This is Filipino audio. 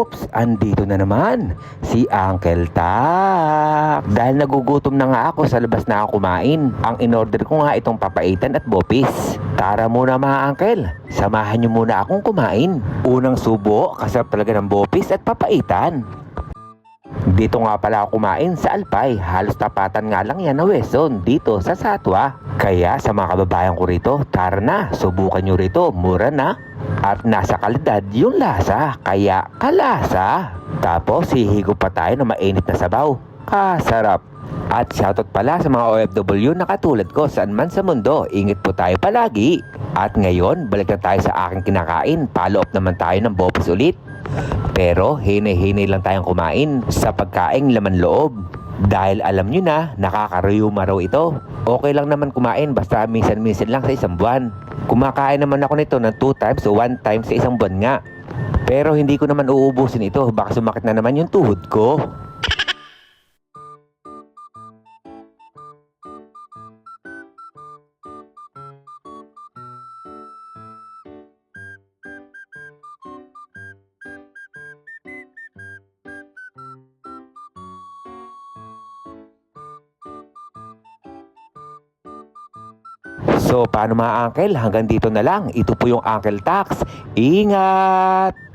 Oops, andito na naman si Uncle Tak. Dahil nagugutom na nga ako, sa labas na ako kumain. Ang in-order ko nga itong papaitan at bopis. Tara muna mga uncle, samahan niyo muna akong kumain. Unang subo, kasarap talaga ng bopis at papaitan. Dito nga pala ako kumain sa Alpay. Halos tapatan nga lang yan na Weston dito sa Satwa. Kaya sa mga kababayan ko rito, tara na, subukan nyo rito, mura na. At nasa kalidad yung lasa, kaya kalasa. Tapos hihigo pa tayo ng mainit na sabaw. Kasarap. At shoutout pala sa mga OFW na katulad ko saan man sa mundo. Ingat po tayo palagi. At ngayon, balik na tayo sa aking kinakain. Follow up naman tayo ng bopis ulit. Pero hinay-hinay lang tayong kumain sa pagkaing laman loob. Dahil alam nyo na, nakaka-rayuma raw ito. Okay lang naman kumain basta minsan-minsan lang sa isang buwan. Kumakain naman ako nito ng 2 times o 1 time sa isang buwan nga. Pero hindi ko naman uubusin ito, baka sumakit na naman yung tuhod ko. So paano mga uncle, hanggang dito na lang. Ito po yung Uncle Tax. Ingat!